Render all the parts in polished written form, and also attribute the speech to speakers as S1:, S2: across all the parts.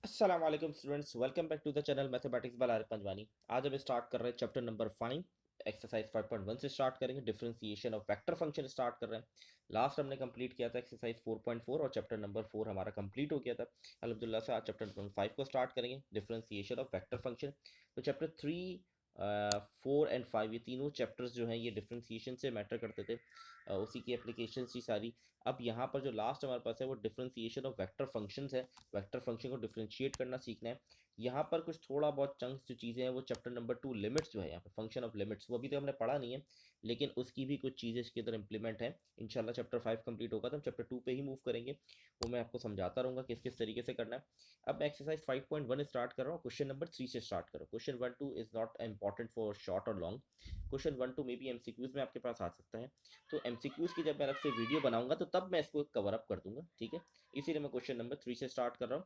S1: अस्सलाम वालेकुम students, welcome back to the channel mathematics by Arif Panjwani. आज हम स्टार्ट कर रहे हैं चैप्टर नंबर 5, एक्सरसाइज 5.1 से स्टार्ट करेंगे। Differentiation of vector function start कर रहे हैं। लास्ट हमने कंप्लीट किया था एक्सरसाइज 4.4 और चैप्टर नंबर 4 हमारा कंप्लीट हो गया था। अल्हम्दुलिल्लाह से आज चैप्टर नंबर 5 को स्टार्ट करेंगे, डिफरेंशिएशन ऑफ वेक्टर फंक्शन। तो चैप्टर 3, 4 एंड 5 ये तीनों चैप्टर्स जो हैं ये डिफरेंशिएशन से मैटर करते थे। उसी की एप्लीकेशन थी सारी। अब यहाँ पर जो लास्ट हमारे पास है वो डिफरेंशिएशन ऑफ वेक्टर फंक्शंस है। वेक्टर फंक्शन को डिफरेंशिएट करना सीखना है। यहाँ पर कुछ थोड़ा बहुत चंक्स जो चीज़ें हैं वो चैप्टर नंबर 2 लिमिट्स जो है, यहाँ पर फंक्शन ऑफ लिमिट्स, वो अभी तक हमने पढ़ा नहीं है, लेकिन उसकी भी कुछ चीज़ें इसके अंदर इंप्लीमेंट है। इंशाल्लाह चैप्टर 5 कंप्लीट होगा तो हम चैप्टर 2 पे ही मूव करेंगे। वो मैं आपको समझाता रहूँगा किस किस तरीके से करना है। अब मैं एक्सरसाइज 5.1 स्टार्ट कर रहा हूँ। क्वेश्चन नंबर 3 से स्टार्ट करो। Question 1-2 is not important for short और लॉन्ग। क्वेश्चन 1-2 में भी एमसीक्यूज में आपके पास आ सकता है। तो एमसीक्यूज की जब मैं अलग से वीडियो बनाऊंगा तो तब मैं इसको कवर अप कर दूंगा, ठीक है। इसीलिए मैं क्वेश्चन नंबर 3 से स्टार्ट कर रहा हूँ।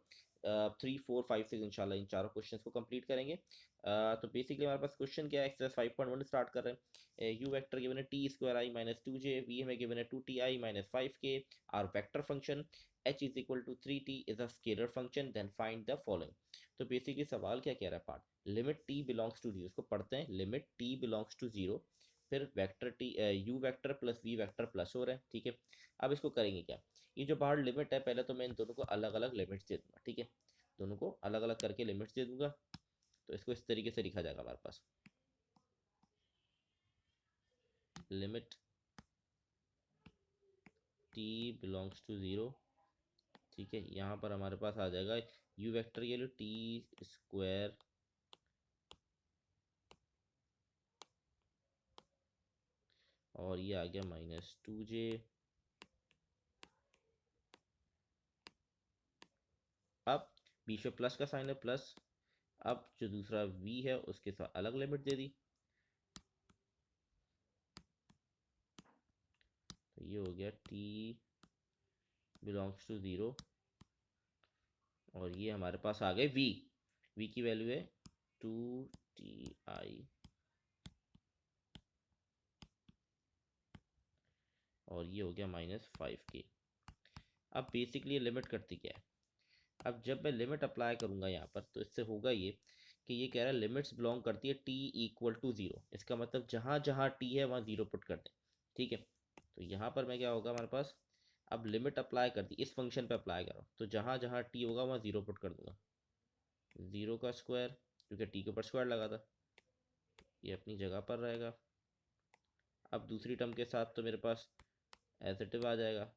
S1: 3, 4, 5, 6 इंशाल्लाह इन चारों क्वेश्चंस को कंप्लीट करेंगे। तो बेसिकली हमारे पास क्वेश्चन क्या है, एक्सरसाइज 5.1 स्टार्ट कर रहे हैं। यू वेक्टर गिवन है t square i minus 2j, v हमें गिवन है 2ti minus 5k। R vector function h is equal to 3t is a scalar function, then find the following. तो basically सवाल क्या कह रहा है, part limit t belongs to 0, उसको पढ़ते हैं। लिमिट t बिलोंग्स टू 0, फिर vector t u vector plus v vector plus हो रहा है, ठीक है। अब इसको करेंगे क्या, ये जो बाहर लिमिट है पहले तो मैं इन दोनों को अलग अलग लिमिट्स दे दूंगा, ठीक है। दोनों को अलग अलग करके लिमिट्स दे दूंगा। तो इसको इस तरीके से लिखा जाएगा हमारे पास, लिमिट टी बिलोंग्स टू 0, ठीक है। यहाँ पर हमारे पास आ जाएगा यू वेक्टर के लिए टी स्क्वायर और ये आ गया माइनस 2j। अब बीच में प्लस का साइन है, प्लस। अब जो दूसरा v है उसके साथ अलग लिमिट दे दी, तो ये हो गया t बिलोंग्स टू 0 और ये हमारे पास आ गए v की वैल्यू है 2ti और ये हो गया माइनस 5k। अब बेसिकली ये लिमिट करती क्या है, अब जब मैं लिमिट अप्लाई करूंगा यहाँ पर तो इससे होगा ये कि ये कह रहा है लिमिट्स बिलोंग करती है t इक्वल टू 0। इसका मतलब जहाँ जहाँ t है वहाँ 0 पुट कर दें, ठीक है। तो यहाँ पर मैं क्या होगा हमारे पास, अब लिमिट अप्लाई कर दी, इस फंक्शन पे अप्लाई कर रहा हूँ, तो जहाँ जहाँ t होगा वहाँ 0 पुट कर दूंगा। 0 का स्क्वायर, क्योंकि t के ऊपर स्क्वायर लगा था, ये अपनी जगह पर रहेगा। अब दूसरी टर्म के साथ तो मेरे पास एज इट इज आ जाएगा,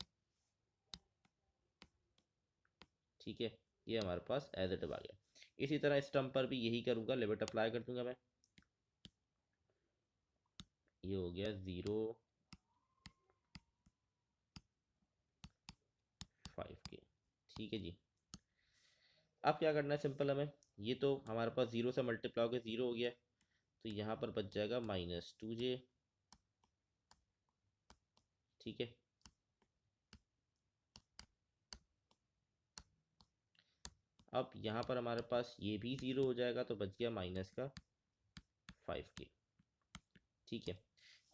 S1: ठीक है। ये हमारे पास एज इट इज आ गया। इसी तरह इस टर्म पर भी यही करूंगा, लिमिट अप्लाई कर दूंगा मैं। ये हो गया 0 5k, ठीक है जी। अब क्या करना है, सिंपल हमें, ये तो हमारे पास 0 से मल्टीप्लाई हो गया, 0 हो गया, तो यहाँ पर बच जाएगा माइनस 2j, ठीक है। अब यहाँ पर हमारे पास ये भी 0 हो जाएगा, तो बच गया माइनस का 5k, ठीक है।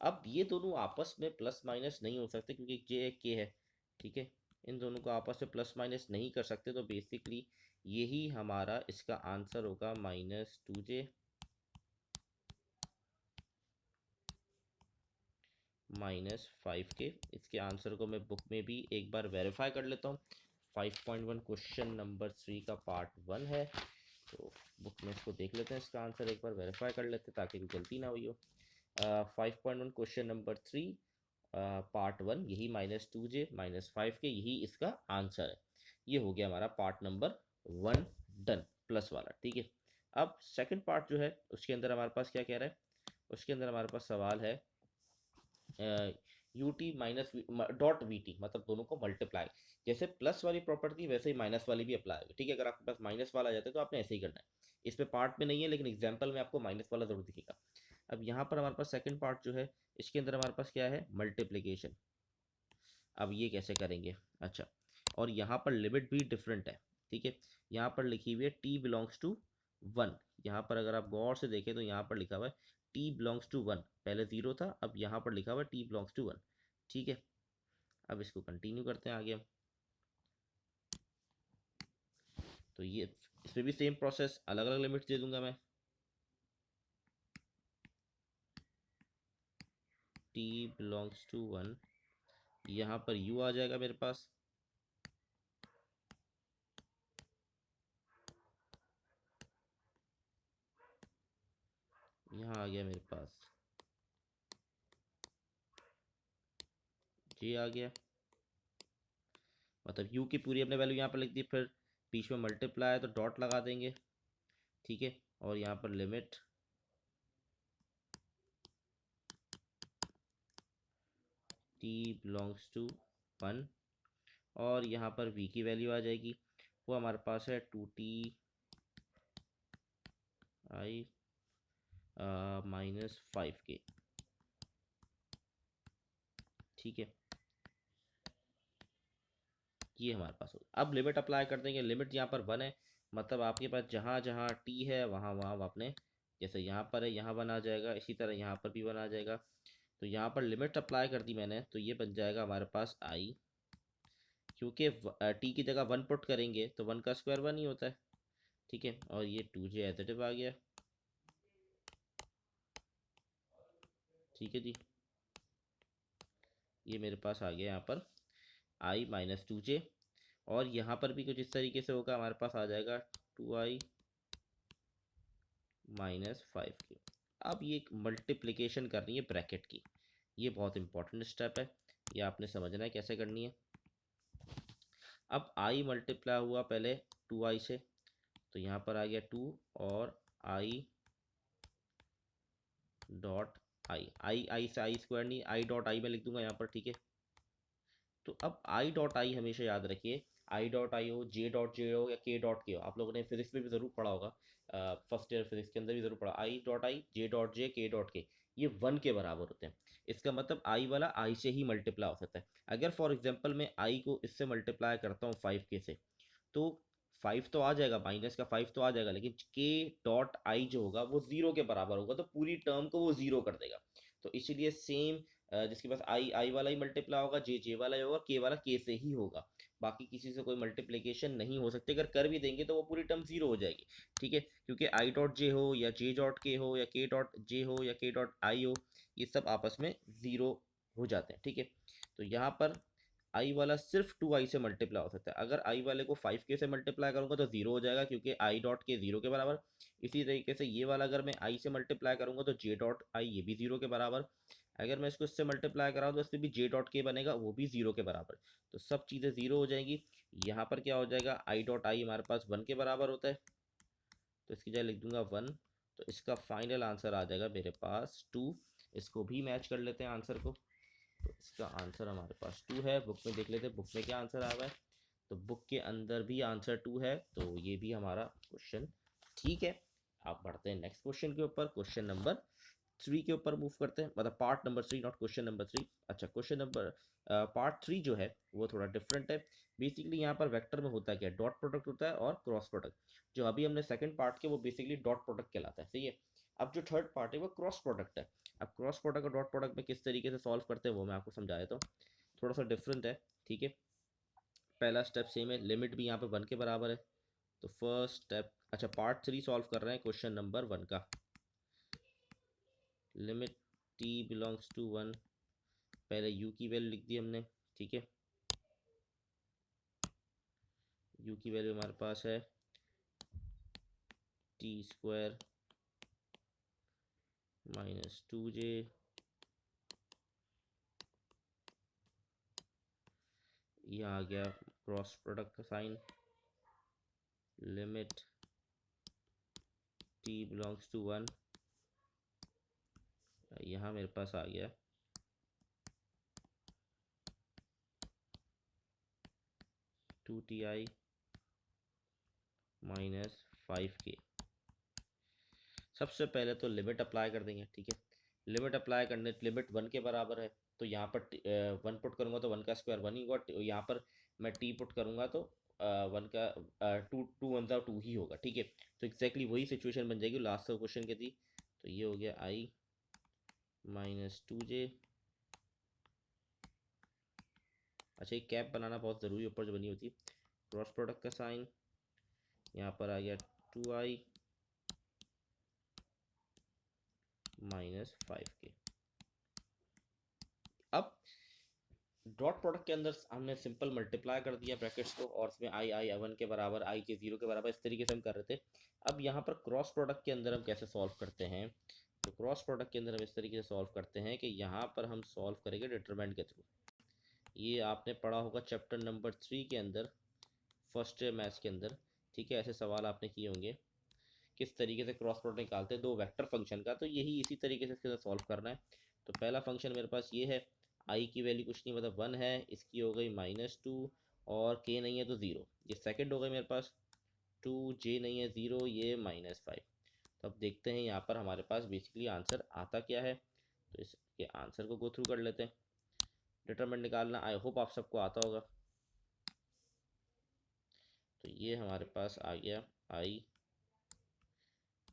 S1: अब ये दोनों आपस में प्लस माइनस नहीं हो सकते क्योंकि जे एक के है, ठीक है। इन दोनों को आपस में प्लस माइनस नहीं कर सकते, तो बेसिकली यही हमारा इसका आंसर होगा माइनस 2j माइनस 5k। इसके आंसर को मैं बुक में भी एक बार वेरीफाई कर लेता हूँ। 5.1 क्वेश्चन नंबर 3 का पार्ट 1 है, तो बुक में इसको देख लेते हैं, इसका आंसर एक बार वेरीफाई कर लेते हैं ताकि कोई गलती ना हुई हो। 5.1 क्वेश्चन नंबर 3 पार्ट 1, यही -2j -5k यही इसका आंसर है। ये हो गया हमारा पार्ट नंबर 1 डन, प्लस वाला, ठीक है। अब सेकंड पार्ट जो है उसके अंदर हमारे पास क्या कह रहा है, उसके अंदर हमारे पास सवाल है U T minus dot we T, मतलब दोनों को मल्टीप्लाई, जैसे प्लस वाली प्रॉपर्टी वैसे ही माइनस वाली भी अप्लाई होगी, ठीक है। अगर आपके पास माइनस वाला आ जाता है तो आपने ऐसे ही करना है। इसमें पार्ट में नहीं है लेकिन एग्जाम्पल में आपको माइनस वाला जरूर दिखेगा। अब यहाँ पर हमारे पास सेकंड पार्ट जो है, इसके अंदर हमारे पास क्या है, मल्टीप्लीकेशन। अब ये कैसे करेंगे, अच्छा, और यहाँ पर लिमिट भी डिफरेंट है, ठीक है। यहाँ पर लिखी हुई है टी बिलोंग्स टू 1, यहाँ पर अगर आप गौर से देखें तो यहाँ पर लिखा हुआ है टी बिलोंग्स टू 1, पहले 0 था, अब यहाँ पर लिखा हुआ है टी बिलोंग्स टू 1, ठीक है। अब इसको कंटिन्यू करते हैं आगे हम। तो ये इसमें भी सेम प्रोसेस, अलग अलग लिमिट्स दे दूंगा मैं। t बिलोंग्स टू 1, यहाँ पर u आ जाएगा मेरे पास, यहाँ आ गया मेरे पास j आ गया, मतलब u की पूरी अपने वैल्यू यहाँ पर लिख दी, फिर बीच में मल्टीप्लाई है तो डॉट लगा देंगे, ठीक है। और यहाँ पर लिमिट t बिलोंग्स टू 1, और यहाँ पर v की वैल्यू आ जाएगी, वो हमारे पास है 2t i -5k, ठीक है। ये हमारे पास होगा। अब लिमिट अप्लाई कर देंगे, लिमिट यहाँ पर 1 है, मतलब आपके पास जहाँ जहाँ t है वहाँ वहाँ आपने, जैसे यहाँ पर है यहाँ 1 आ जाएगा, इसी तरह यहाँ पर भी 1 आ जाएगा। तो यहाँ पर लिमिट अप्लाई कर दी मैंने, तो ये बन जाएगा हमारे पास i, क्योंकि t की जगह 1 पुट करेंगे तो 1 का स्क्वायर 1 ही होता है, ठीक है। और ये 2j एज इट इज आ गया, ठीक है जी। ये मेरे पास आ गया यहाँ पर i -2j, और यहाँ पर भी कुछ इस तरीके से होगा, हमारे पास आ जाएगा 2i -5k। अब ये एक मल्टीप्लिकेशन करनी है ब्रैकेट की, ये बहुत इंपॉर्टेंट स्टेप है, ये आपने समझना है कैसे करनी है। अब i मल्टीप्लाई हुआ पहले 2i से, तो यहाँ पर आ गया 2, और i डॉट आई से आई स्क्वायर नहीं, आई डॉट आई में लिख दूंगा यहाँ पर, ठीक है। तो अब आई डॉट आई हमेशा याद रखिए, आई डॉट आई हो, जे डॉट जे हो, या के डॉट के हो, आप लोगों ने फिजिक्स में भी ज़रूर पढ़ा होगा, फर्स्ट ईयर फिजिक्स के अंदर भी ज़रूर पढ़ा, I dot I, J dot J, के डॉट के, ये 1 के बराबर होते हैं। इसका मतलब आई वाला आई से ही मल्टीप्लाई हो सकता है। अगर फॉर एग्जाम्पल मैं आई को इससे मल्टीप्लाई करता हूँ 5k से, तो 5 तो आ जाएगा, माइनस का 5 तो आ जाएगा, लेकिन के डॉट आई जो होगा वो 0 के बराबर होगा, तो पूरी टर्म को वो 0 कर देगा। तो इसीलिए सेम, जिसके पास आई वाला ही मल्टीप्लाई होगा, जे वाला ही होगा, के वाला के से ही होगा, बाकी किसी से कोई मल्टीप्लिकेशन नहीं हो सकती। अगर कर भी देंगे तो वो पूरी टर्म 0 हो जाएगी, ठीक है, क्योंकि आई डॉट जे हो, या जे डॉट के हो, या के डॉट जे हो, या के डॉट आई हो, ये सब आपस में 0 हो जाते हैं, ठीक है। तो यहाँ पर आई वाला सिर्फ 2i से मल्टीप्लाई हो सकता है, अगर आई वाले को 5k से मल्टीप्लाई करूंगा तो 0 हो जाएगा, क्योंकि आई डॉट के 0 के बराबर। इसी तरीके से ये वाला अगर मैं आई से मल्टीप्लाई करूंगा तो जे डॉट आई, ये भी 0 के बराबर। अगर मैं इसको इससे मल्टीप्लाई कराऊँ तो इससे भी जे डॉट के बनेगा, वो भी 0 के बराबर। तो सब चीज़ें 0 हो जाएंगी। यहाँ पर क्या हो जाएगा, आई डॉट आई हमारे पास 1 के बराबर होता है, तो इसकी जगह लिख दूंगा 1। तो इसका फाइनल आंसर आ जाएगा मेरे पास 2। इसको भी मैच कर लेते हैं आंसर को, तो इसका आंसर हमारे पास 2 है। बुक में देख लेते हैं बुक में क्या आंसर आया हुआ है, तो बुक के अंदर भी आंसर 2 है, तो ये भी हमारा क्वेश्चन ठीक है। आप बढ़ते हैं नेक्स्ट क्वेश्चन के ऊपर, क्वेश्चन नंबर 3 के ऊपर मूव करते हैं, मतलब part number 3, not question number 3। अच्छा, क्वेश्चन नंबर पार्ट 3 जो है वो थोड़ा डिफरेंट है। बेसिकली यहाँ पर वेक्टर में होता क्या है, डॉट प्रोडक्ट होता है और क्रॉस प्रोडक्ट। जो अभी हमने सेकंड पार्ट के, वो बेसिकली डॉट प्रोडक्ट कहलाता है, सही है। अब जो थर्ड पार्ट है वो क्रॉस प्रोडक्ट है। अब क्रॉस प्रोडक्ट और डॉट प्रोडक्ट में किस तरीके से सॉल्व करते हैं वो मैं आपको समझा देता हूँ, थोड़ा सा डिफरेंट है, ठीक है। पहला स्टेप सेम है, लिमिट भी यहाँ पे 1 के बराबर है। तो फर्स्ट स्टेप, अच्छा पार्ट 3 सॉल्व कर रहे हैं क्वेश्चन नंबर 1 का। लिमिट t बिलोंग्स टू 1, पहले u की वैल्यू लिख दी हमने, ठीक है। u की वैल्यू हमारे पास है टी स्क्वायर -2j, यहाँ आ गया क्रॉस प्रोडक्ट का sign, limit t belongs to 1, यहाँ मेरे पास आ गया 2ti -5k। सबसे पहले तो लिमिट अप्लाई कर देंगे, ठीक है। लिमिट अप्लाई करने, लिमिट 1 के बराबर है, तो यहाँ पर 1 पुट करूँगा तो 1 का स्क्वायर 1 ही होगा, यहाँ पर मैं t पुट करूँगा तो 1 का 2 1 2 ही होगा, ठीक है। तो एग्जैक्टली वही सिचुएशन बन जाएगी लास्ट क्वेश्चन की थी। तो ये हो गया i -2j। अच्छा, एक कैप बनाना बहुत ज़रूरी, ऊपर जो बनी होती है क्रॉस प्रोडक्ट का साइन, यहाँ पर आ गया 2i माइनस 5k। अब डॉट प्रोडक्ट के अंदर हमने सिंपल मल्टीप्लाई कर दिया ब्रैकेट्स को, और इसमें आई 1 के बराबर, आई के 0 के बराबर, इस तरीके से हम कर रहे थे। अब यहाँ पर क्रॉस प्रोडक्ट के अंदर हम कैसे सॉल्व करते हैं, तो क्रॉस प्रोडक्ट के अंदर हम इस तरीके से सॉल्व करते हैं कि यहाँ पर हम सॉल्व करेंगे डिटरमिनेंट के थ्रू। ये आपने पढ़ा होगा चैप्टर नंबर 3 के अंदर, फर्स्ट मैथ्स के अंदर, ठीक है। ऐसे सवाल आपने किए होंगे किस तरीके से क्रॉस प्रोडक्ट निकालते हैं दो वेक्टर फंक्शन का, तो यही इसी तरीके से इसके साथ सॉल्व करना है। तो पहला फंक्शन मेरे पास ये है, आई की वैल्यू कुछ नहीं मतलब 1 है, इसकी हो गई -2, और के नहीं है तो 0। ये सेकंड हो गई मेरे पास 2, जे नहीं है 0, ये -5। तो अब देखते हैं यहाँ पर हमारे पास बेसिकली आंसर आता क्या है, तो इसके आंसर को गो थ्रू कर लेते हैं। डिटरमिनेंट निकालना आई होप आप सबको आता होगा। तो ये हमारे पास आ गया आई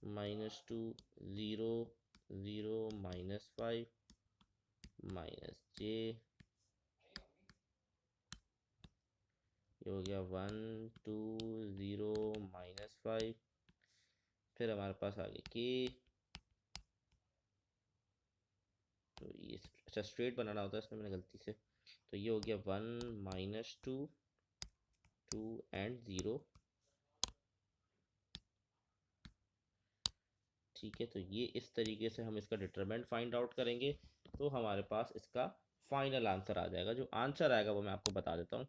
S1: -2, 0, 0, -5 -j, ये हो गया 1, 2, 0, -5। फिर हमारे पास आ गया k, तो ये अच्छा स्ट्रेट बनाना होता है इसमें, मैंने गलती से, तो ये हो गया 1, -2, 2 एंड 0, ठीक है। तो ये इस तरीके से हम इसका डिटरमिनेंट फाइंड आउट करेंगे, तो हमारे पास इसका फाइनल आंसर आ जाएगा। जो आंसर आएगा वो मैं आपको बता देता हूँ।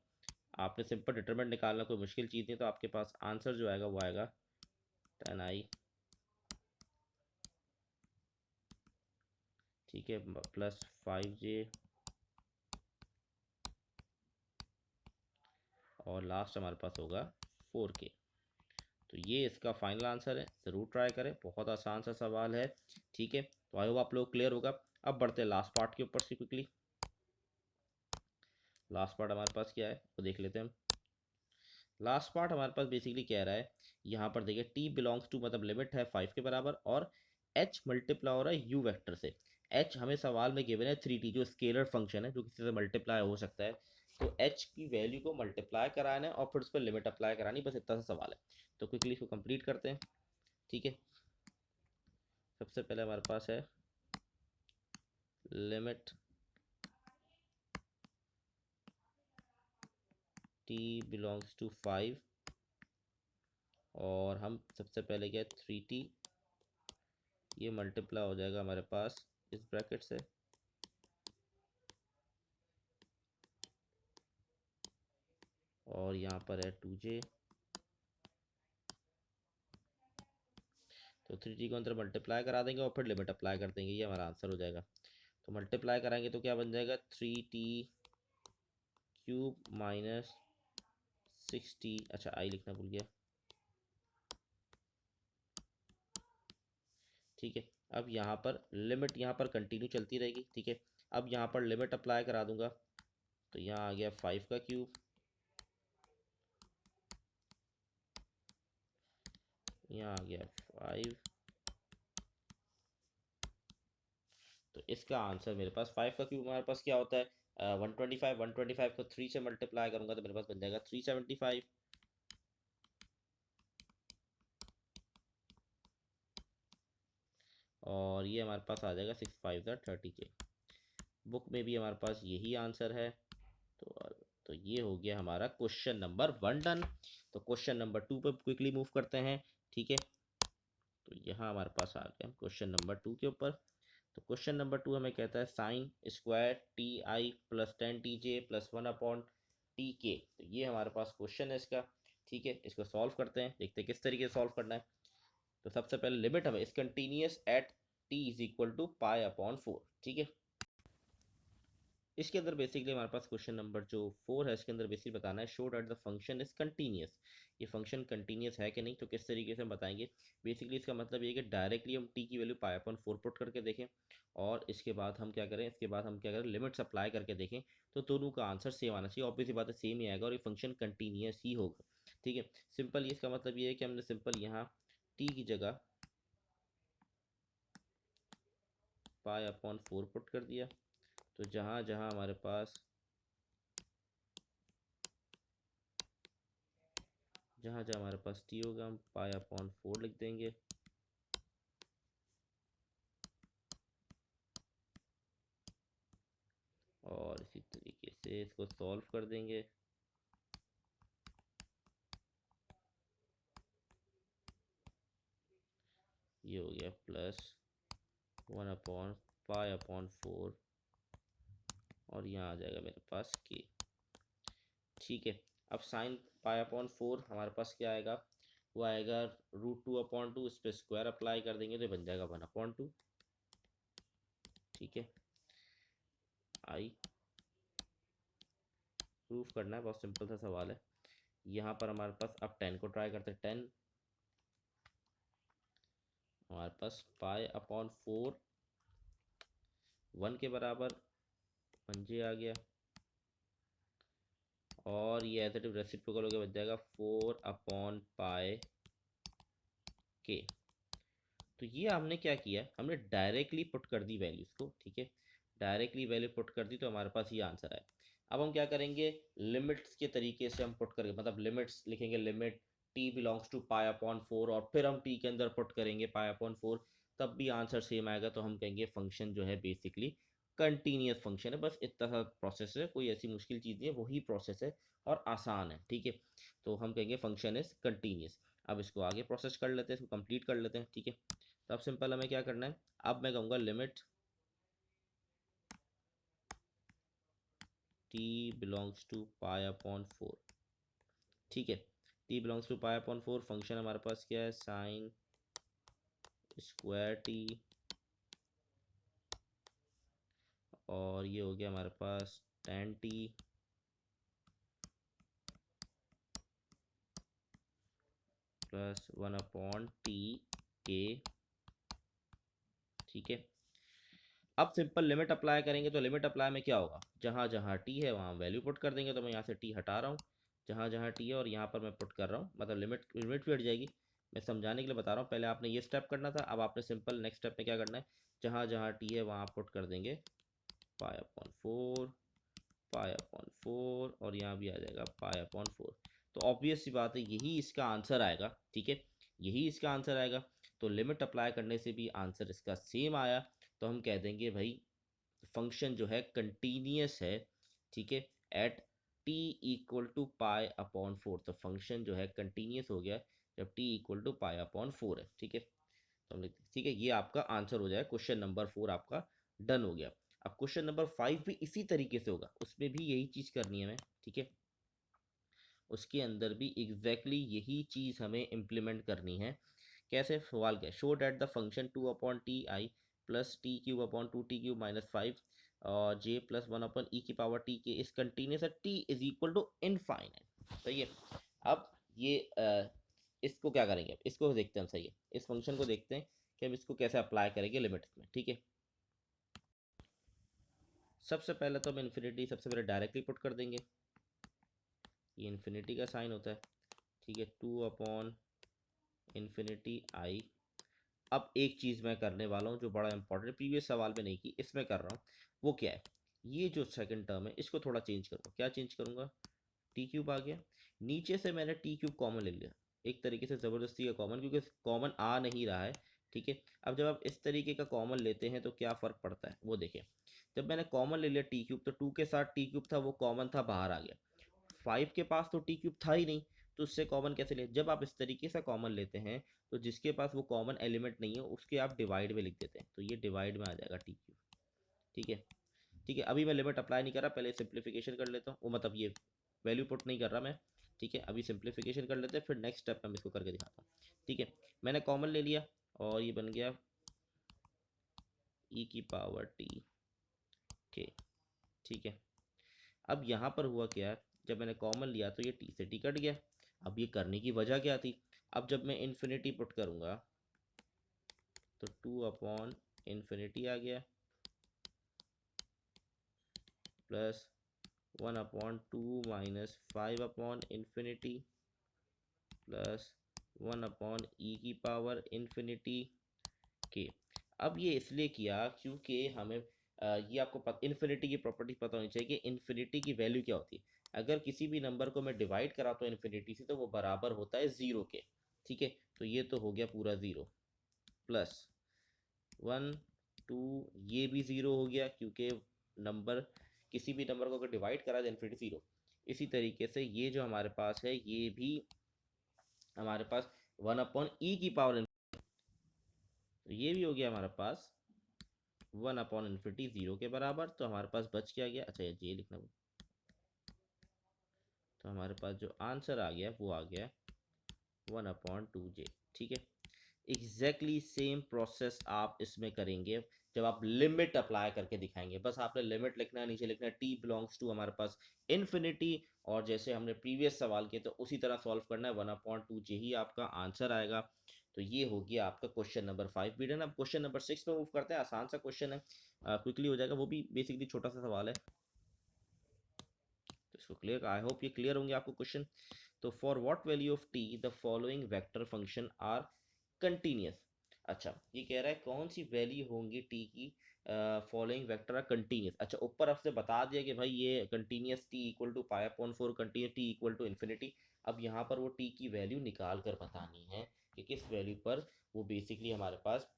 S1: आपने सिंपल डिटरमिनेंट निकालना कोई मुश्किल चीज़ नहीं, तो आपके पास आंसर जो आएगा वो आएगा 10i, ठीक है, प्लस 5j, और लास्ट हमारे पास होगा 4k। तो ये इसका फाइनल आंसर है, ज़रूर ट्राई करें, बहुत आसान सा सवाल है, ठीक है। तो आई होप आप लोग क्लियर होगा। अब बढ़ते हैं लास्ट पार्ट के ऊपर से क्विकली। लास्ट पार्ट हमारे पास क्या है वो देख लेते हैं हम। लास्ट पार्ट हमारे पास बेसिकली कह रहा है, यहाँ पर देखिए t बिलोंग्स टू मतलब लिमिट है 5 के बराबर, और h मल्टीप्लाई हो रहा है u वेक्टर से। h हमें सवाल में गिवन है 3t, जो स्केलर फंक्शन है जो किसी से मल्टीप्लाई हो सकता है, तो h की वैल्यू को मल्टीप्लाई कराना है और फिर उस पर लिमिट अप्लाई करानी, बस इतना सा सवाल है। तो क्विकली इसको कंप्लीट करते हैं, ठीक है। सबसे पहले हमारे पास है लिमिट t बिलोंग्स टू 5, और हम सबसे पहले क्या 3t, ये मल्टीप्लाई हो जाएगा हमारे पास इस ब्रैकेट से, और यहाँ पर है 2j, तो 3t को अंदर मल्टीप्लाई करा देंगे और फिर लिमिट अप्लाई कर देंगे, ये हमारा आंसर हो जाएगा। तो मल्टीप्लाई कराएंगे तो क्या बन जाएगा 3t³ माइनस 6t, अच्छा आई लिखना भूल गया, ठीक है। अब यहाँ पर लिमिट यहाँ पर कंटिन्यू चलती रहेगी, ठीक है। अब यहाँ पर लिमिट अप्लाई करा दूंगा, तो यहाँ आ गया 5 का क्यूब, यहाँ आ गया 5, तो इसका आंसर मेरे पास 5 का क्यूब हमारे पास क्या होता है 125, 125 को 3 से मल्टीप्लाई करूंगा तो मेरे पास बन जाएगा 375, और ये हमारे पास आ जाएगा 6×5 = 30k। बुक में भी हमारे पास यही आंसर है। तो ये हो गया हमारा क्वेश्चन नंबर 1 डन। तो क्वेश्चन नंबर 2 पे क्विकली मूव करते हैं, ठीक है। तो यहाँ हमारे पास आ गया क्वेश्चन नंबर 2 के ऊपर। तो क्वेश्चन नंबर 2 हमें कहता है sine square ti plus 10tj plus 1/tk। तो ये हमारे पास क्वेश्चन है इसका, ठीक है। इसको सॉल्व करते हैं, देखते हैं किस तरीके से सॉल्व करना है। तो सबसे पहले लिमिट हमें इस continuous at t is equal to π/4, ठीक है। इसके अंदर बेसिकली हमारे पास क्वेश्चन नंबर जो 4 है, इसके अंदर बेसिकली बताना है show that the function is continuous. ये फंक्शन कंटिन्यूस है कि नहीं, तो किस तरीके से हम बताएंगे। बेसिकली इसका मतलब ये है कि डायरेक्टली हम t की वैल्यू π/4 पुट करके देखें, और इसके बाद हम क्या करें, इसके बाद हम क्या करें लिमिट्स अप्लाई करके देखें, तो दोनों का आंसर सेम आना चाहिए। ऑब्वियसली बात है सेम ही आएगा और ये फंक्शन कंटिन्यूस ही होगा, ठीक है। सिंपल इसका मतलब ये है कि हमने सिंपल यहाँ t की जगह π/4 पुट कर दिया, तो जहाँ जहाँ हमारे पास जहाँ जहाँ हमारे पास टी होगा हम पाई अपॉन 4 लिख देंगे। और इसी तरीके से इसको सॉल्व कर देंगे। ये हो गया प्लस 1 अपॉन पाई अपॉन 4 और यहाँ आ जाएगा मेरे पास के। ठीक है, अब साइन पाई अपॉन 4 हमारे पास क्या आएगा, वो आएगा √2/2। इस पर स्क्वायर अप्लाई कर देंगे तो बन जाएगा 1/2। ठीक है, आई प्रूफ करना है, बहुत सिंपल सा सवाल है। यहाँ पर हमारे पास अब 10 को ट्राई करते हैं। 10 हमारे पास पाई अपॉन 4 1 के बराबर 1j आ गया और ये एज इट इज रेसिप्रोकल हो गया, बच जाएगा 4/पाई के। तो ये हमने क्या किया, हमने डायरेक्टली पुट कर दी वैल्यूज को। ठीक है, डायरेक्टली वैल्यू पुट कर दी तो हमारे पास ये आंसर है। अब हम क्या करेंगे, लिमिट्स के तरीके से हम पुट करेंगे, मतलब लिमिट्स लिखेंगे, limit t belongs to pi upon 4 और फिर हम t के अंदर पुट करेंगे पाई अपॉन 4, तब भी आंसर सेम आएगा। तो हम कहेंगे फंक्शन जो है बेसिकली कंटिन्यूस फंक्शन है। बस इतना सा प्रोसेस है, कोई ऐसी मुश्किल चीज़ नहीं है, वही प्रोसेस है और आसान है। ठीक है, तो हम कहेंगे फंक्शन इज कंटिन्यूस। अब इसको आगे प्रोसेस कर लेते हैं, इसको कंप्लीट कर लेते हैं। ठीक है, तो अब सिंपल हमें क्या करना है, अब मैं कहूँगा limit t belongs to pi upon 4। ठीक है, t belongs to pi upon 4, function हमारे पास क्या है, साइन स्क्वायर t, और ये हो गया हमारे पास tan t प्लस 1/t के। ठीक है, अब सिंपल लिमिट अप्लाई करेंगे तो लिमिट अप्लाई में क्या होगा, जहाँ जहाँ t है वहाँ वैल्यू पुट कर देंगे। तो मैं यहाँ से t हटा रहा हूँ, जहाँ जहाँ t है और यहाँ पर मैं पुट कर रहा हूँ, मतलब लिमिट लिमिट भी हट जाएगी। मैं समझाने के लिए बता रहा हूँ, पहले आपने ये स्टेप करना था, अब आपने सिंपल नेक्स्ट स्टेप में क्या करना है, जहाँ जहाँ t है वहाँ पुट कर देंगे पाई अपॉन 4, पाई अपॉन 4 और यहाँ भी आ जाएगा पाई अपॉन 4। तो ऑब्वियस सी बात है यही इसका आंसर आएगा। ठीक है, यही इसका आंसर आएगा। तो लिमिट अप्लाई करने से भी आंसर इसका सेम आया, तो हम कह देंगे भाई फंक्शन जो है कंटिन्यूस है। ठीक है, at t equal to pi upon 4। तो फंक्शन जो है कंटिन्यूस हो गया जब t equal to pi upon 4 है। ठीक है, तो हम लिखते हैं, ठीक है, ये आपका आंसर हो जाए, क्वेश्चन नंबर 4 आपका डन हो गया। अब क्वेश्चन नंबर 5 भी इसी तरीके से होगा, उसमें भी यही चीज़ करनी है हमें। ठीक है, उसके अंदर भी एग्जैक्टली यही चीज़ हमें इम्प्लीमेंट करनी है। कैसे, सवाल क्या है, show that the function 2/ti plus t³ upon 2t³ - 5 और j प्लस 1/e⁻t के इस कंटिन्यूस है, t is equal to infinite. सही है, अब ये इसको क्या करेंगे, इसको देखते हैं। सही है, इस फंक्शन को देखते हैं कि हम इसको कैसे अप्लाई करेंगे लिमिट्स में। ठीक है, सबसे पहले तो हम इन्फिनिटी सबसे पहले डायरेक्टली पुट कर देंगे, ये इन्फिनिटी का साइन होता है। ठीक है, 2/∞i। अब एक चीज़ मैं करने वाला हूँ जो बड़ा इंपॉर्टेंट, प्रीवियस सवाल में नहीं की, इसमें कर रहा हूँ। वो क्या है, ये जो सेकंड टर्म है इसको थोड़ा चेंज करूँगा। क्या चेंज करूँगा, t³ आ गया, नीचे से मैंने t³ कॉमन ले लिया, एक तरीके से ज़बरदस्ती का कॉमन, क्योंकि कॉमन आ नहीं रहा है। ठीक है, अब जब आप इस तरीके का कॉमन लेते हैं तो क्या फ़र्क पड़ता है वो देखें। जब मैंने कॉमन ले लिया t³ तो 2 के साथ t³ था वो कॉमन था, बाहर आ गया। 5 के पास तो t³ था ही नहीं, तो उससे कॉमन कैसे ले। जब आप इस तरीके से कॉमन लेते हैं तो जिसके पास वो कॉमन एलिमेंट नहीं है उसके आप डिवाइड में लिख देते हैं, तो ये डिवाइड में आ जाएगा t³। ठीक है, ठीक है, अभी मैं लिमिट अप्लाई नहीं कर रहा, पहले सिंप्लीफिकेशन कर लेता हूँ, वो मतलब ये वैल्यू पुट नहीं कर रहा मैं। ठीक है, अभी सिंप्लीफिकेशन कर लेते हैं, फिर नेक्स्ट स्टेप में इसको करके दिखाता हूँ। ठीक है, मैंने कॉमन ले लिया और ये बन गया e⁻t के। ठीक है, अब यहाँ पर हुआ क्या, जब मैंने कॉमन लिया तो ये t से t कट गया। अब ये करने की वजह क्या थी, अब जब मैं इन्फिनिटी पुट करूँगा तो 2/∞ आ गया प्लस 1/2 माइनस 5/∞ प्लस 1/e⁻∞ के। अब ये इसलिए किया क्योंकि हमें ये आपको इन्फिनिटी की प्रॉपर्टी पता होनी चाहिए कि इन्फिनिटी की वैल्यू क्या होती है। अगर किसी भी नंबर को मैं डिवाइड कराता हूँ इन्फिनिटी से तो वो बराबर होता है 0 के। ठीक है, तो ये तो हो गया पूरा 0 प्लस 1 2, ये भी 0 हो गया क्योंकि नंबर किसी भी नंबर को अगर डिवाइड करा तो इन्फिनिटी 0। इसी तरीके से ये जो हमारे पास है ये भी हमारे पास 1/e की पावर, तो ये भी हो गया हमारे पास 1/इन्फिनिटी 0 के बराबर। तो हमारे पास बच क्या गया, अच्छा ये लिखना, तो हमारे पास जो आंसर आ गया वो आ गया 1/2j। ठीक है, एग्जैक्टली सेम प्रोसेस आप इसमें करेंगे जब आप लिमिट अप्लाई करके दिखाएंगे। बस आपने लिमिट लिखना है, नीचे लिखना है t बिलोंग्स टू हमारे पास इन्फिनिटी, और जैसे हमने प्रीवियस सवाल किए तो उसी तरह सॉल्व करना है, 1/2j ही आपका आंसर आएगा। तो ये हो गया आपका क्वेश्चन नंबर 5 बीडन। अब क्वेश्चन नंबर 6 पे मूव करते हैं, आसान सा क्वेश्चन है, क्विकली हो जाएगा, वो भी बेसिकली छोटा सा सवाल है, तो इसको क्लियर, आई होप ये क्लियर होंगे आपको क्वेश्चन। तो for what value of T the following vector function are continuous. अच्छा, ये कह रहा है कौन सी वैल्यू होंगी टी की फॉलोइंग वेक्टर आर कंटिन्यूस। अच्छा, ऊपर आपसे बता दिया कि भाई ये continuous T equal to π/4, continuous T equal to infinity. अब यहाँ पर वो टी की वैल्यू निकाल कर बतानी है कि किस वैल्यू पर वो बेसिकली हमारे पास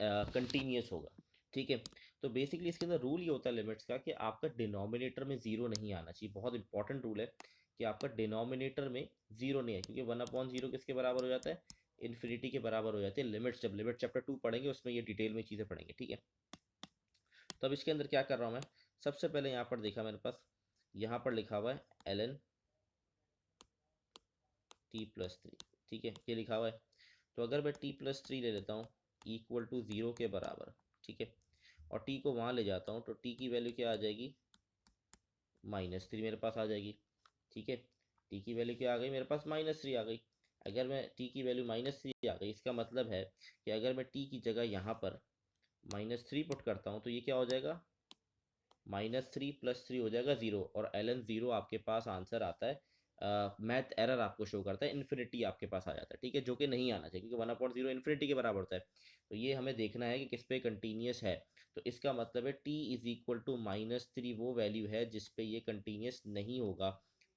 S1: कंटिन्यूस होगा। ठीक है, तो बेसिकली इसके अंदर रूल ये होता है लिमिट्स का कि आपका डिनोमिनेटर में जीरो नहीं आना चाहिए। बहुत इंपॉर्टेंट रूल है कि आपका डिनोमिनेटर में जीरो नहीं है, क्योंकि 1/0 किसके बराबर हो जाता है, इन्फिनिटी के बराबर हो जाती है लिमिट्स। जब लिमिट चैप्टर 2 पढ़ेंगे उसमें ये डिटेल में चीज़ें पढ़ेंगे। ठीक है, तो अब इसके अंदर क्या कर रहा हूँ मैं, सबसे पहले यहाँ पर देखा मेरे पास, यहाँ पर लिखा हुआ है ln t+3। ठीक है, ये लिखा हुआ है, तो अगर मैं t+3 ले लेता हूँ इक्वल टू 0 के बराबर, ठीक है, और t को वहाँ ले जाता हूँ तो t की वैल्यू क्या आ जाएगी, -3 मेरे पास आ जाएगी। ठीक है, t की वैल्यू क्या आ गई मेरे पास, -3 आ गई। अगर मैं t की वैल्यू -3 आ गई, इसका मतलब है कि अगर मैं t की जगह यहाँ पर -3 पुट करता हूँ तो ये क्या हो जाएगा, -3 + 3 हो जाएगा 0, और ln 0 आपके पास आंसर आता है, मैथ एरर आपको शो करता है, इन्फिनिटी आपके पास आ जाता है। ठीक है, जो कि नहीं आना चाहिए क्योंकि 1/0 इन्फिनिटी के बराबर होता है। तो ये हमें देखना है कि किस पे कंटिन्यूस है, तो इसका मतलब है t इज इक्वल टू -3 वो वैल्यू है जिस पे ये कंटिन्यूस नहीं होगा।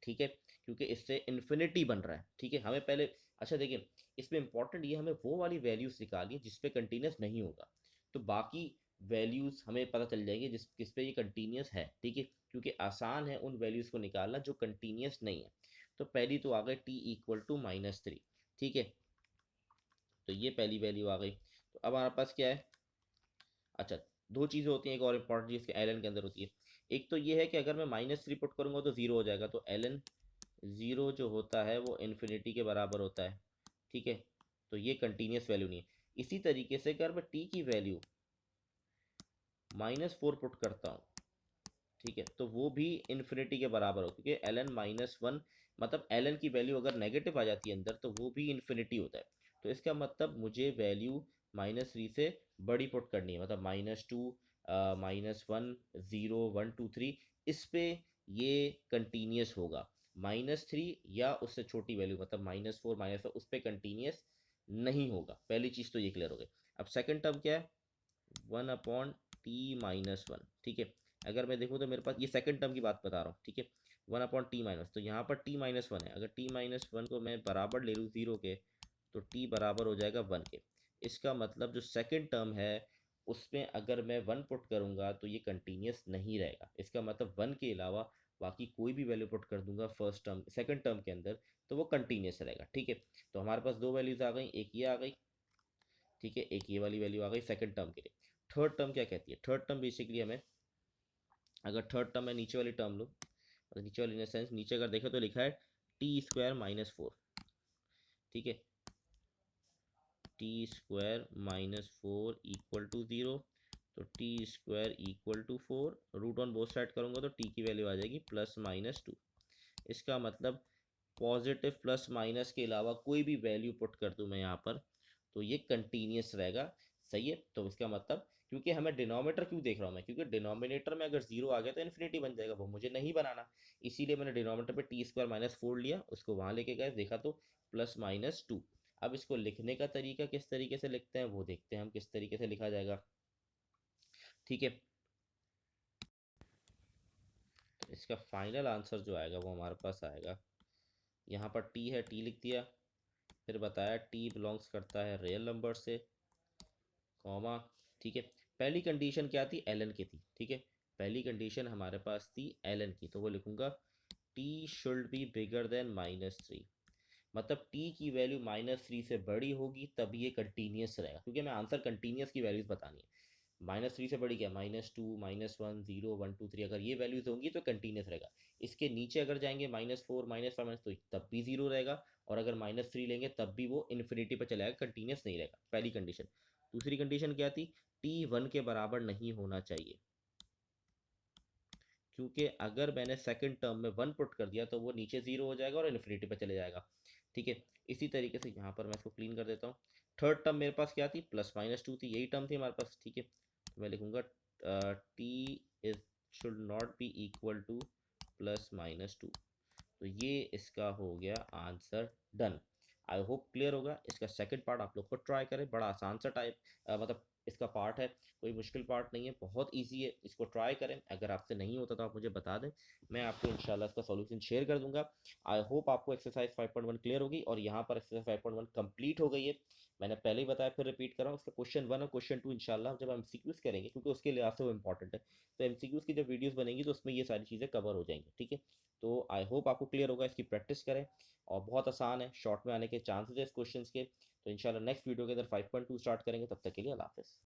S1: ठीक है, क्योंकि इससे इन्फिनिटी बन रहा है। ठीक है, हमें पहले, अच्छा देखिए इसमें इंपॉर्टेंट ये हमें वो वाली वैल्यूज निकालिए जिस पे कंटिन्यूस नहीं होगा, तो बाकी वैल्यूज हमें पता चल जाएंगे जिस किस पे ये कंटिन्यूस है। ठीक है, क्योंकि आसान है उन वैल्यूज को निकालना जो कंटिन्यूस नहीं है। तो पहली तो आ गई t इक्वल टू -3। ठीक है, तो ये पहली वैल्यू आ गई। तो अब हमारे पास क्या है, अच्छा दो चीज़ें होती हैं, एक और इम्पॉर्टेंट चीज़ एल के अंदर होती है। एक तो ये है कि अगर मैं -3 पुट करूंगा तो 0 हो जाएगा, तो ln 0 जो होता है वो इन्फिनिटी के बराबर होता है। ठीक है, तो ये कंटिन्यूस वैल्यू नहीं है। इसी तरीके से अगर मैं t की वैल्यू -4 पुट करता हूँ, ठीक है, तो वो भी इन्फिनिटी के बराबर हो, क्योंकि ln -1 मतलब ln की वैल्यू अगर नेगेटिव आ जाती है अंदर तो वो भी इन्फिनिटी होता है। तो इसका मतलब मुझे वैल्यू -3 से बड़ी पुट करनी है, मतलब -2 -1 0 1 2 3, इस पे ये कंटिन्यूस होगा। -3 या उससे छोटी वैल्यू मतलब -4 -1 उस पे कंटिन्यूस नहीं होगा। पहली चीज़ तो ये क्लियर हो गई। अब सेकंड टर्म क्या है, 1/t-1। ठीक है, अगर मैं देखूँ तो मेरे पास ये सेकंड टर्म की बात बता रहा हूँ। ठीक है, 1/t-, तो यहाँ पर t-1 है, अगर t-1 को मैं बराबर ले लूँ 0 के तो t बराबर हो जाएगा 1 के। इसका मतलब जो सेकंड टर्म है उसमें अगर मैं 1 पुट करूँगा तो ये कंटिन्यूस नहीं रहेगा। इसका मतलब 1 के अलावा बाकी कोई भी वैल्यू पुट कर दूंगा फर्स्ट टर्म सेकंड टर्म के अंदर तो वो कंटिन्यूस रहेगा। ठीक है, तो हमारे पास दो वैल्यूज आ गई, एक ये आ गई, ठीक है, एक ये वाली वैल्यू आ गई सेकंड टर्म के लिए। थर्ड टर्म क्या कहती है, थर्ड टर्म बेसिकली हमें, अगर थर्ड टर्म में नीचे वाली टर्म लो, नीचे वाली इन सेंस नीचे अगर देखें तो लिखा है t² - 4। ठीक है, t² - 4 इक्वल टू 0, तो t² equal to 4, root on both side करूँगा तो t की वैल्यू आ जाएगी +-2। इसका मतलब पॉजिटिव प्लस माइनस के अलावा कोई भी वैल्यू पुट कर दूं मैं यहाँ पर तो ये कंटिन्यूस रहेगा। सही है, तो इसका मतलब, क्योंकि हमें डिनोमिनेटर क्यों देख रहा हूँ मैं, क्योंकि डिनोमिनेटर में अगर 0 आ गया तो इन्फिनिटी बन जाएगा, वो मुझे नहीं बनाना। इसीलिए मैंने डिनोमिनेटर पे t² - 4 लिया, उसको वहाँ लेके गए, देखा तो +-2। अब इसको लिखने का तरीका किस तरीके से लिखते हैं वो देखते हैं हम किस तरीके से लिखा जाएगा। ठीक है, इसका फाइनल आंसर जो आएगा वो हमारे पास आएगा, यहाँ पर टी है, टी लिख दिया, फिर बताया टी बिलोंग्स करता है रियल नंबर से, कॉमा, ठीक है। पहली कंडीशन क्या थी, एल एन की थी, ठीक है। पहली कंडीशन हमारे पास थी एल एन की, तो वो लिखूंगा T should be bigger than -3, मतलब टी की वैल्यू -3 से बड़ी होगी तब ये कंटिन्यूस रहेगा, क्योंकि हमें आंसर कंटिन्यूस की वैल्यूज बतानी है। -3 से बड़ी क्या, -2, -1, 0, 1, 2, 3, अगर ये वैल्यूज होंगी तो कंटिन्यूस रहेगा। इसके नीचे अगर जाएंगे -4, -5, तो तब भी 0 रहेगा, और अगर -3 लेंगे तब भी वो इन्फिनिटी पर चलेगा, कंटिन्यूस नहीं रहेगा, पहली कंडीशन। दूसरी कंडीशन क्या थी, टी 1 के बराबर नहीं होना चाहिए, क्योंकि अगर मैंने सेकंड टर्म में 1 पुट कर दिया तो वो नीचे 0 हो जाएगा और इन्फिनिटी पर चले जाएगा, ठीक है। इसी तरीके से यहाँ पर मैं इसको क्लीन कर देता हूँ। थर्ड टर्म मेरे पास क्या थी, +-2 थी, यही टर्म थी हमारे पास, ठीक है। तो मैं लिखूंगा t is should not be equal to +-2, तो ये इसका हो गया answer done. I hope clear होगा। इसका सेकंड पार्ट आप लोग को ट्राई करें, बड़ा आसान सा टाइप मतलब इसका पार्ट है, कोई मुश्किल पार्ट नहीं है, बहुत इजी है, इसको ट्राई करें। अगर आपसे नहीं होता तो आप मुझे बता दें, मैं आपको इंशाल्लाह इसका सॉल्यूशन शेयर कर दूंगा। आई होप आपको एक्सरसाइज 5.1 क्लियर होगी, और यहाँ पर एक्सरसाइज 5.1 कंप्लीट हो गई है। मैंने पहले ही बताया, फिर रिपीट कर रहा हूँ, उसका क्वेश्चन 1 और क्वेश्चन 2 इंशाल्लाह जब हम एमसीक्यूज करेंगे, क्योंकि उसके लिहाज से वो इंपॉर्टेंट है, तो एमसीक्यूज की जब वीडियोस बनेंगी तो उसमें ये सारी चीज़ें कवर हो जाएंगी, ठीक है। तो आई होप आपको क्लियर होगा, इसकी प्रैक्टिस करें, और बहुत आसान है, शॉर्ट में आने के चांसेस है इस क्वेश्चन के। तो इंशाल्लाह नेक्स्ट वीडियो के अंदर 5.2 स्टार्ट करेंगे, तब तक के लिए अल्लाह हाफिज़।